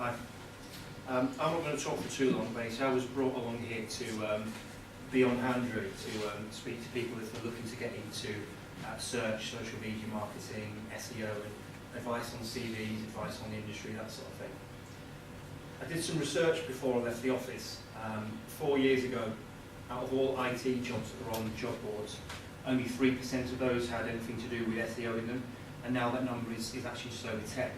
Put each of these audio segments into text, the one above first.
Hi. I'm not going to talk for too long, basically. I was brought along here to be on hand really, to speak to people if they're looking to get into search, social media marketing, SEO, and advice on CVs, advice on the industry, that sort of thing. I did some research before I left the office. 4 years ago, out of all IT jobs that were on job boards, only 3% of those had anything to do with SEO in them, and now that number is actually just over 10.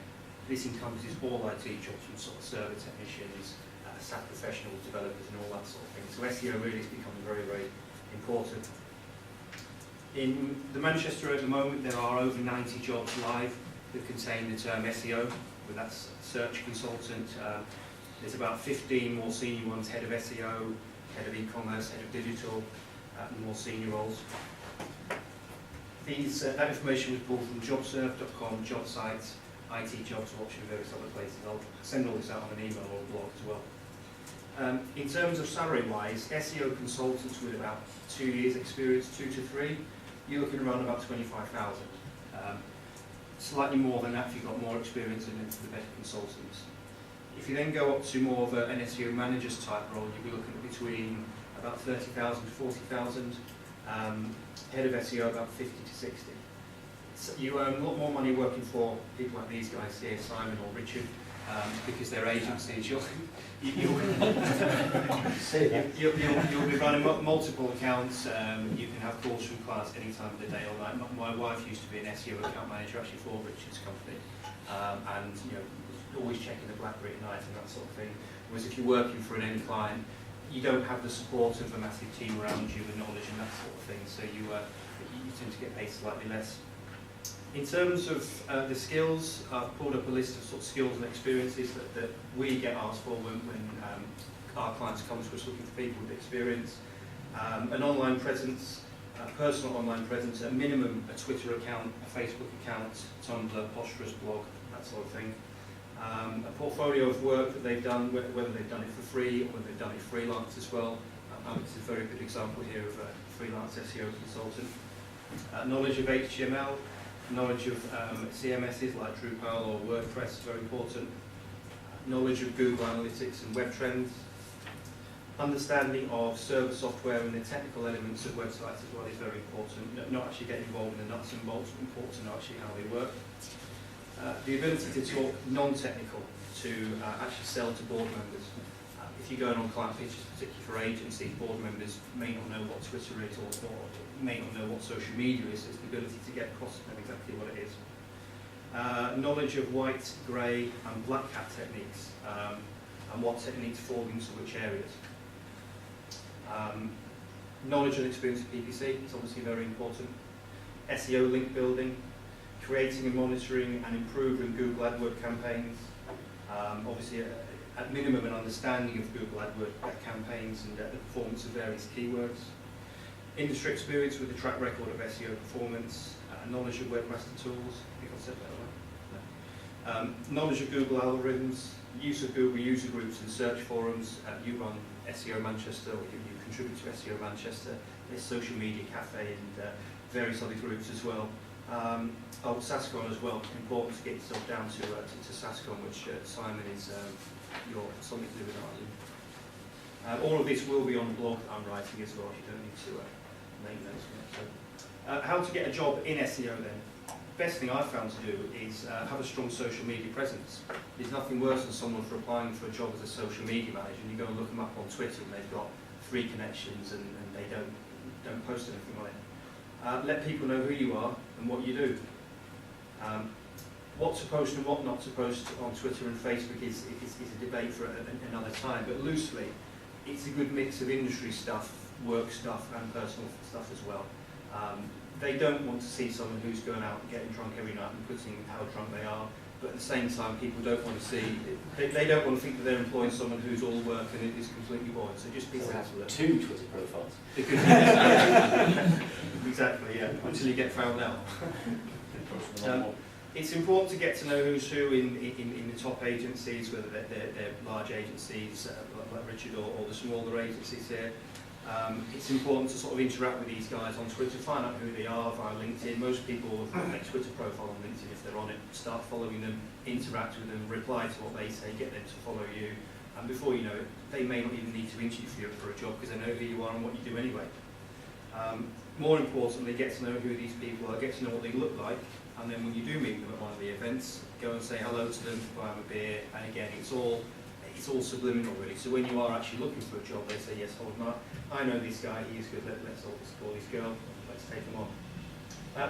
This encompasses all IT jobs, from sort of server technicians, SAP professionals, developers, and all that sort of thing. So SEO really is becoming very, very important. In the Manchester at the moment, there are over 90 jobs live that contain the term SEO, with that search consultant. There's about 15 more senior ones, head of SEO, head of e-commerce, head of digital, and more senior roles. That information was pulled from jobserve.com, job sites, IT jobs watch, and various other places. I'll send all this out on an email or a blog as well. In terms of salary-wise, SEO consultants with about 2 years experience, 2 to 3, you're looking around about 25,000. Slightly more than that if you've got more experience and into the better consultants. If you then go up to more of an SEO manager's type role, you'll be looking at between about 30,000 to 40,000. Head of SEO about 50 to 60. So you earn a lot more money working for people like these guys here, Simon or Richard, because they're agencies. You'll be running multiple accounts. You can have calls from clients any time of the day or night. My wife used to be an SEO account manager actually for Richard's company, and always checking the BlackBerry at night and that sort of thing. Whereas if you're working for an end client, you don't have the support of a massive team around you, the knowledge and that sort of thing. So you tend to get paid slightly less. In terms of the skills, I've pulled up a list of sort of skills and experiences that we get asked for when our clients come to us looking for people with experience. An online presence, a personal online presence, at minimum a Twitter account, a Facebook account, Tumblr, Posterous blog, that sort of thing. A portfolio of work that they've done, whether they've done it for free or whether they've done it freelance as well. This is a very good example here of a freelance SEO consultant. Knowledge of HTML, knowledge of CMSs like Drupal or WordPress is very important. Knowledge of Google Analytics and web trends. Understanding of server software and the technical elements of websites as well is very important. Not actually getting involved in the nuts and bolts, but important to know actually how they work. The ability to talk non-technical, to actually sell to board members. If you're going on client pitches, particularly for agencies, board members may not know what Twitter is or may not know what social media is. It's the ability to get across to them exactly what it is. Knowledge of white, grey and black hat techniques and what techniques fall into which areas. Knowledge and experience of PPC is obviously very important. SEO link building, creating and monitoring and improving Google AdWords campaigns. Obviously, at minimum, an understanding of Google AdWords campaigns and the performance of various keywords. Industry experience with a track record of SEO performance. Knowledge of webmaster tools. I think I've said that right. No. Knowledge of Google algorithms. Use of Google user groups and search forums. You run SEO Manchester, or you contribute to SEO Manchester. There's Social Media Cafe and various other groups as well. SASCON as well, important to get yourself down to SASCON, which Simon is something to do with Ireland. All of this will be on the blog that I'm writing as well, you don't need to make notes from it. So, how to get a job in SEO then? Best thing I've found to do is have a strong social media presence. There's nothing worse than someone for applying for a job as a social media manager and you go and look them up on Twitter and they've got 3 connections and they don't post anything on it. Let people know who you are and what you do. What to post and what not to post on Twitter and Facebook is a debate for another time, but loosely, it's a good mix of industry stuff, work stuff and personal stuff as well. They don't want to see someone who's going out and getting drunk every night and putting how drunk they are, but at the same time people don't want to see, they don't want to think that they're employing someone who's all work and it is completely boring, so just be sensible. 2 Twitter profiles. Exactly, yeah, until you get found out. It's important to get to know who's who in the top agencies, whether they're large agencies like Richard or the smaller agencies here. It's important to sort of interact with these guys on Twitter, find out who they are via LinkedIn. Most people have a Twitter profile on LinkedIn if they're on it. Start following them, interact with them, reply to what they say, get them to follow you. And before you know it, they may not even need to interview you for a job because they know who you are and what you do anyway. More importantly, get to know who these people are, get to know what they look like, and then when you do meet them at one of the events, go and say hello to them, buy them a beer, and again, it's all subliminal really. So when you are actually looking for a job, they say, yes, hold on, I know this guy, he is good, let's all just call this girl, let's take him on.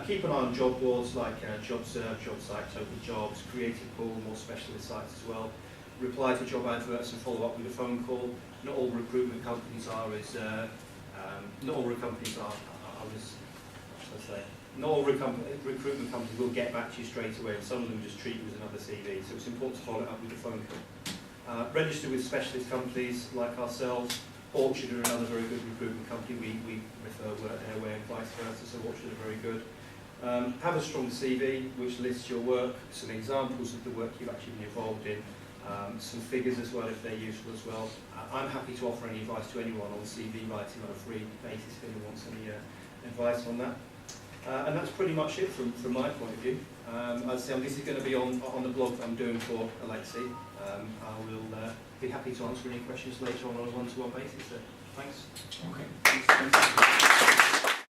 Keep an eye on job boards like JobServe, JobSite, Total Jobs, Creative Pool, more specialist sites as well. Reply to job adverts and follow up with a phone call. Not all recruitment companies are as, not all recruitment recruitment companies will get back to you straight away, and some of them just treat you as another CV, so it's important to follow it up with a phone call. Register with specialist companies like ourselves. Orchard are another very good recruitment company. We refer work their way and vice versa, so Orchard are very good. Have a strong CV which lists your work, some examples of the work you've actually been involved in, some figures as well if they're useful as well. I'm happy to offer any advice to anyone on CV writing on a free basis if anyone wants any advice on that. And that's pretty much it from my point of view. I'd say this is going to be on the blog that I'm doing for Alexi. I will be happy to answer any questions later on a one-to-one basis. So, thanks. Okay. Thanks.